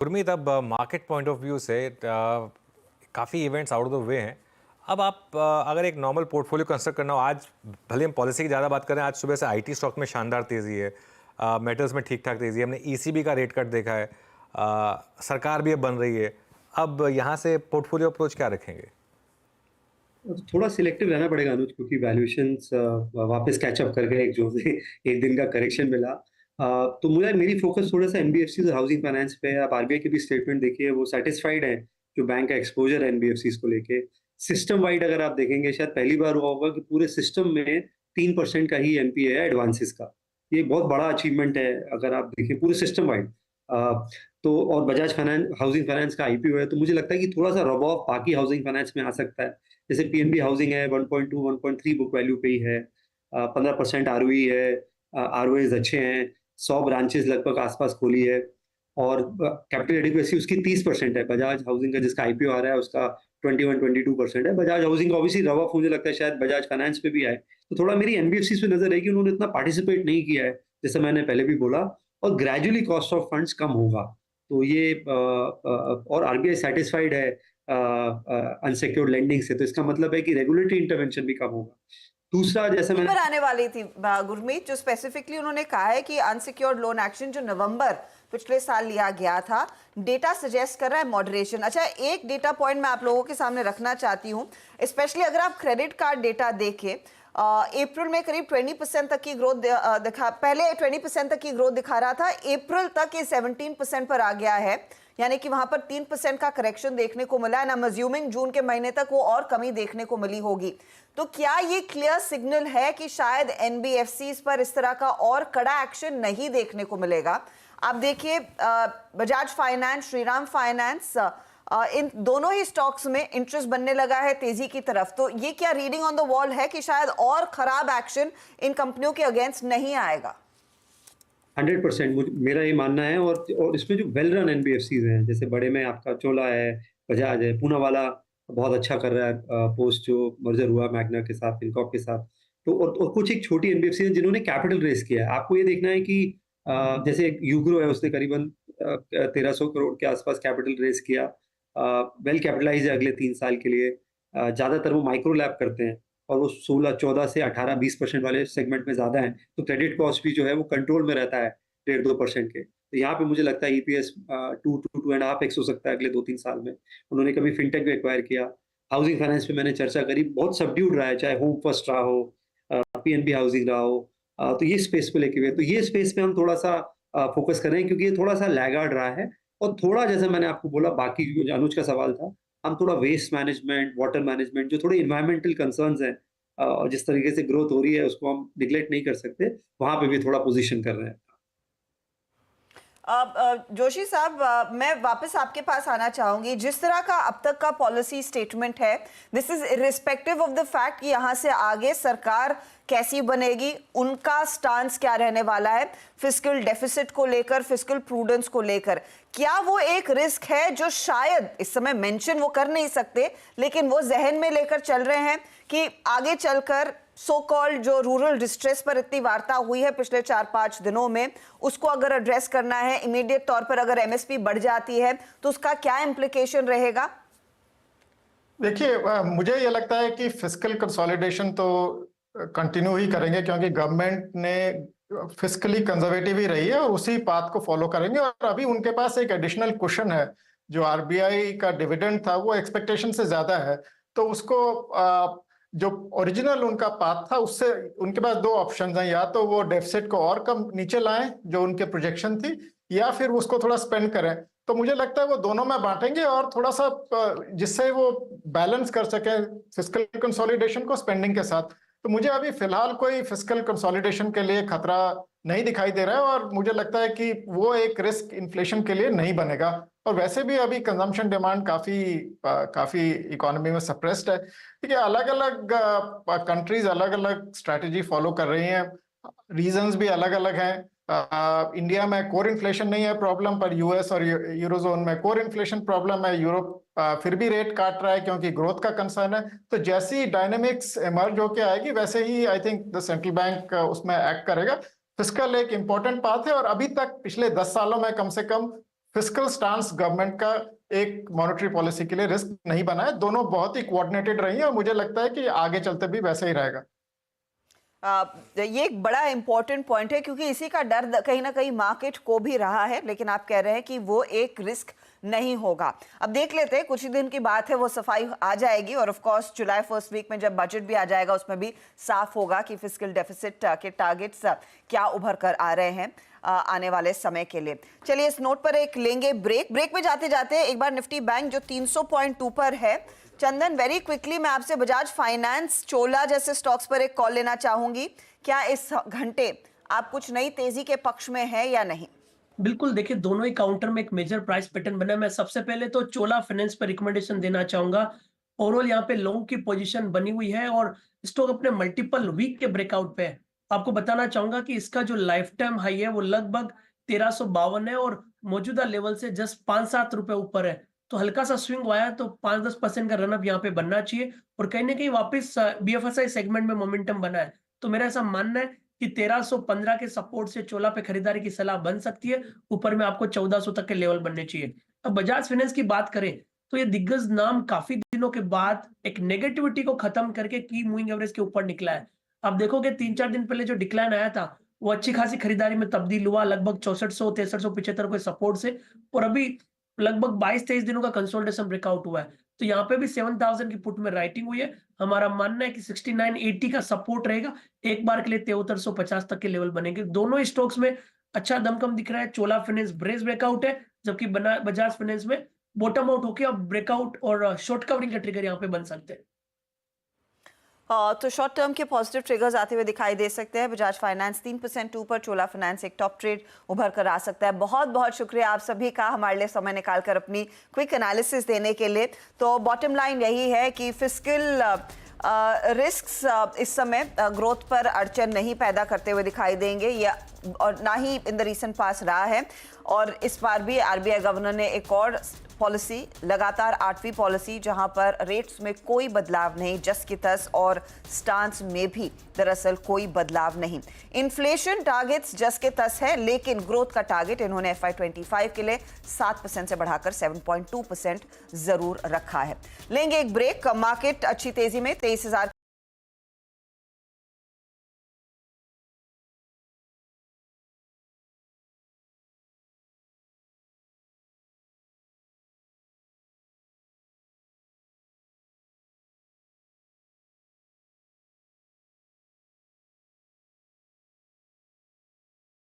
गुरमीत, अब market point of view से काफ़ी events out of the way हैं। अब आप अगर एक नॉर्मल पोर्टफोलियो कंस्ट्रक्ट करना हो, आज भले हम पॉलिसी की ज़्यादा बात करें, आज सुबह से आईटी स्टॉक में शानदार तेज़ी है, मेटल्स में ठीक ठाक तेज़ी है, हमने ईसीबी का रेट कट देखा है, सरकार भी अब बन रही है। अब यहाँ से पोर्टफोलियो अप्रोच क्या रखेंगे? थोड़ा सिलेक्टिव रहना पड़ेगा अनुज, क्योंकि वैल्यूएशंस वापस कैचअप कर गए। एक जो से एक दिन का करेक्शन मिला। तो मुझे मेरी फोकस थोड़ा सा एनबीएफसी और हाउसिंग फाइनेंस पे है। आप आरबीआई की भी स्टेटमेंट देखिए, वो सेटिस्फाइड है जो बैंक का एक्सपोजर है एनबीएफसी को लेके। सिस्टम वाइड अगर आप देखेंगे, शायद पहली बार हुआ होगा कि पूरे सिस्टम में 3% का ही एनपीए है एडवांसेस का। ये बहुत बड़ा अचीवमेंट है अगर आप देखें पूरे सिस्टम वाइड। तो और बजाज फाइनेंस हाउसिंग फाइनेंस का आईपीओ है, तो मुझे लगता है कि थोड़ा सा रब ऑफ बाकी हाउसिंग फाइनेंस में आ सकता है। जैसे पीएनबी हाउसिंग है, 1.2 1.3 बुक वैल्यू पे ही है। 15% आरओई है। आरओएज अच्छे हैं। 100 ब्रांचेस लगभग आसपास खोली है। और कैपिटल एडिक्वेसी उसकी 30% है। बजाज हाउसिंग का जिसका आईपीओ आ रहा है उसका 21-22% है। बजाज हाउसिंग का ऑब्वियसली रब ऑफ मुझे लगता है शायद बजाज फाइनेंस पे भी आए। तो थोड़ा मेरी एनबीएफसी पे नजर है कि उन्होंने इतना पार्टिसिपेट नहीं किया है, जैसे मैंने पहले भी बोला। और ग्रेजुअली कॉस्ट ऑफ फंड्स कम होगा। तो ये और आरबीआई सेटिस्फाइड है अनसेक्योर्ड लेंडिंग से, तो इसका मतलब है कि रेगुलेटरी इंटरवेंशन भी कम होगा। दूसरा, जैसे इसी मैंने पर आने वाली थी गुरमीत, जो स्पेसिफिकली उन्होंने कहा है कि अनसिक्योर्ड लोन एक्शन जो नवंबर पिछले साल लिया गया था, डेटा सजेस्ट कर रहा है मॉडरेशन। अच्छा, एक डेटा पॉइंट मैं आप लोगों के सामने रखना चाहती हूँ, स्पेशली अगर आप क्रेडिट कार्ड डेटा देखें। अप्रैल में करीब 20% तक की ग्रोथ दिखा, पहले 20% तक की ग्रोथ दिखा रहा था, अप्रैल तक ये 17% पर आ गया है, यानी कि वहां पर 3% का करेक्शन देखने को मिला है। आई एम अज्यूमिंग जून के महीने तक वो और कमी देखने को मिली होगी। तो क्या ये क्लियर सिग्नल है कि शायद एनबीएफसी पर इस तरह का और कड़ा एक्शन नहीं देखने को मिलेगा? आप देखिए, बजाज फाइनेंस, श्रीराम फाइनेंस, इन दोनों ही स्टॉक्स में इंटरेस्ट बनने लगा है तेजी की तरफ। तो ये क्या रीडिंग ऑन द वॉल है कि शायद और खराब एक्शन इन कंपनियों के अगेंस्ट नहीं आएगा? 100% मेरा ये मानना है। और इसमें जो वेल रन एनबीएफसीज हैं, जैसे बड़े में आपका चोला है, बजाज है, पूना वाला बहुत अच्छा कर रहा है। पोस्ट जो मर्जर हुआ मैग्ना के साथ, फिनकॉप के साथ। तो और कुछ एक छोटी एनबीएफसी है जिन्होंने कैपिटल रेस किया है। आपको ये देखना है कि जैसे यूग्रो है, उसने करीबन 1300 करोड़ के आसपास कैपिटल रेस किया। वेल कैपिटलाइज है अगले 3 साल के लिए। ज्यादातर वो माइक्रो लैब करते हैं, और वो 16-14 से 18-20% वाले सेगमेंट में ज़्यादा है। तो क्रेडिट कॉस्ट भी जो है वो कंट्रोल में रहता है 1.5-2% के। तो यहाँ पे मुझे लगता है ईपीएस 2-2.5x हो सकता है अगले 2-3 साल में। उन्होंने कभी फिनटेक भी एक्वायर किया। हाउसिंग फाइनेंस पे मैंने चर्चा करी, बहुत सबड्यूड रहा है, चाहे होम फर्स्ट रहा हो, पीएनबी हाउसिंग रहा हो। तो ये स्पेस पे लेके हुए, तो ये स्पेस पे हम थोड़ा सा फोकस कर रहे हैं, क्योंकि ये थोड़ा सा लैगार्ड रहा है। और थोड़ा, जैसे मैंने आपको बोला, बाकी जो अनुज का सवाल था, हम थोड़ा वेस्ट मैनेजमेंट, वाटर मैनेजमेंट, जो थोड़े इन्वायरमेंटल कंसर्न्स हैं, और जिस तरीके से ग्रोथ हो रही है उसको हम निगलेक्ट नहीं कर सकते, वहां पे भी थोड़ा पोजीशन कर रहे हैं। जोशी साहब, मैं वापस आपके पास आना चाहूंगी। जिस तरह का अब तक का पॉलिसी स्टेटमेंट है, this is irrespective of the fact कि यहां से आगे सरकार कैसी बनेगी, उनका स्टांस क्या रहने वाला है फिस्कल डेफिसिट को लेकर, फिस्कल प्रूडेंस को लेकर। क्या वो एक रिस्क है जो शायद इस समय मेंशन वो कर नहीं सकते, लेकिन वो जहन में लेकर चल रहे हैं कि आगे चलकर सो कॉल्ड जो रूरल डिस्ट्रेस पर इतनी वार्ता हुई है पिछले 4-5 दिनों में, उसको अगर एड्रेस करना है इमीडिएट तौर पर, अगर एमएसपी बढ़ जाती है तो उसका क्या इम्प्लीकेशन रहेगा? देखिए, मुझे ये लगता है कि फिस्कल कंसोलिडेशन तो कंटिन्यू ही करेंगे, क्योंकि गवर्नमेंट ने फिस्कली कंजर्वेटिव ही रही है और उसी पाथ को फॉलो करेंगे। और अभी उनके पास एक एडिशनल कुशन है, जो आरबीआई का डिविडेंड था वो एक्सपेक्टेशन से ज्यादा है। तो उसको जो ओरिजिनल उनका पाथ था उससे उनके पास दो ऑप्शंस हैं, या तो वो डेफिसिट को और कम नीचे लाएं जो उनके प्रोजेक्शन थी, या फिर उसको थोड़ा स्पेंड करें। तो मुझे लगता है वो दोनों में बांटेंगे, और थोड़ा सा जिससे वो बैलेंस कर सके फिस्कल कंसोलिडेशन को स्पेंडिंग के साथ। तो मुझे अभी फिलहाल कोई फिस्कल कंसोलिडेशन के लिए खतरा नहीं दिखाई दे रहा है, और मुझे लगता है कि वो एक रिस्क इन्फ्लेशन के लिए नहीं बनेगा। और वैसे भी अभी कंजम्पशन डिमांड काफी इकोनॉमी में सप्रेस्ड है। ठीक है, अलग अलग कंट्रीज अलग अलग स्ट्रैटेजी फॉलो कर रही हैं, रीजंस भी अलग अलग हैं। इंडिया में कोर इन्फ्लेशन नहीं है प्रॉब्लम, पर यूएस और यूरोजोन में कोर इन्फ्लेशन प्रॉब्लम है। यूरोप फिर भी रेट काट रहा है क्योंकि ग्रोथ का कंसर्न है। तो जैसी डायनेमिक्स इमर्ज होके आएगी, वैसे ही I think the central bank उसमें एक्ट करेगा। फिस्कल एक इंपॉर्टेंट पाथ है, और अभी तक पिछले 10 सालों में कम से कम फिस्कल स्टांस गवर्नमेंट का एक मॉनेटरी पॉलिसी के लिए रिस्क नहीं बना है। दोनों बहुत ही कोऑर्डिनेटेड रही है और मुझे लगता है कि आगे चलते भी वैसे ही रहेगा। ये एक बड़ा इंपॉर्टेंट पॉइंट है क्योंकि इसी का डर कहीं ना कहीं मार्केट को भी रहा है, लेकिन आप कह रहे हैं कि वो एक रिस्क नहीं होगा। अब देख लेते हैं, कुछ ही दिन की बात है, वो सफाई आ जाएगी और of course July first week में जब बजट भी आ जाएगा उसमें भी साफ होगा कि फिस्कल डेफिसिट के टारगेट्स क्या उभर कर आ रहे हैं आने वाले समय के लिए। चलिए इस नोट पर एक लेंगे ब्रेक में जाते जाते एक बार निफ्टी बैंक जो 300 पॉइंट ऊपर है। चंदन, वेरी क्विकली मैं आपसे बजाज फाइनेंस, चोला जैसे स्टॉक्स पर एक कॉल लेना चाहूंगी। क्या इस घंटे आप कुछ नई तेजी के पक्ष में है या नहीं? बिल्कुल, देखिए दोनों ही काउंटर में एक मेजर प्राइस पैटर्न बना है। मैं सबसे पहले तो चोला फाइनेंस पर रिकमेंडेशन देना चाहूंगा। ओवरऑल यहाँ पे लॉन्ग की पोजीशन बनी हुई है और स्टॉक अपने मल्टीपल वीक के ब्रेकआउट पे है। आपको बताना चाहूंगा कि इसका जो लाइफ टाइम हाई है वो लगभग 1352 है और मौजूदा लेवल से जस्ट 5-7 रुपए ऊपर है। तो हल्का सा स्विंग आया तो 5-10% का रनअप यहाँ पे बनना चाहिए और कहीं ना कहीं वापस बीएफएसआई सेगमेंट में मोमेंटम बना है। तो मेरा ऐसा मानना है कि 1315 के सपोर्ट से चोला पे खरीदारी की सलाह बन सकती है। ऊपर में आपको 1400 तक के लेवल बनने चाहिए। अब बजाज फाइनेंस की बात करें तो ये दिग्गज नाम काफी दिनों के बाद एक नेगेटिविटी को खत्म करके की मूविंग एवरेज के ऊपर निकला है। आप देखोगे 3-4 दिन पहले जो डिक्लाइन आया था वो अच्छी खासी खरीदारी में तब्दील हुआ, लगभग 6400, 6375 के सपोर्ट से, और अभी लगभग 22-23 दिनों का कंसोलिडेशन ब्रेकआउट हुआ है। तो यहाँ पे भी 7000 की पुट में राइटिंग हुई है। हमारा मानना है कि 6980 का सपोर्ट रहेगा। एक बार के लिए 7350 तक के लेवल बनेंगे। दोनों ही स्टॉक्स में अच्छा दमखम दिख रहा है। चोला फाइनेंस ब्रेस ब्रेकआउट है, जबकि बजाज फाइनेंस में बॉटम आउट होके अब ब्रेकआउट और शॉर्ट कवरिंग का ट्रिगर यहाँ पे बन सकते हैं। तो शॉर्ट टर्म के पॉजिटिव ट्रिगर्स आते हुए दिखाई दे सकते हैं। बजाज फाइनेंस 3% ऊपर, चोला फाइनेंस एक टॉप ट्रेड उभर कर आ सकता है। बहुत बहुत शुक्रिया आप सभी का हमारे लिए समय निकालकर अपनी क्विक एनालिसिस देने के लिए। तो बॉटम लाइन यही है कि फिस्कल रिस्क्स इस समय ग्रोथ पर अड़चन नहीं पैदा करते हुए दिखाई देंगे, या और ना ही इन द रीसेंट पास रहा है। और इस बार भी आरबीआई गवर्नर ने एक और पॉलिसी, लगातार 8वीं पॉलिसी, जहां पर रेट्स में कोई बदलाव नहीं, जस की तस, और स्टांस में भी दरअसल कोई बदलाव नहीं। इन्फ्लेशन टारगेट्स जस के तस है, लेकिन ग्रोथ का टारगेट इन्होंने FY25 के लिए 7% से बढ़ाकर 7.2% जरूर रखा है। लेंगे एक ब्रेक। मार्केट अच्छी तेजी में 23,000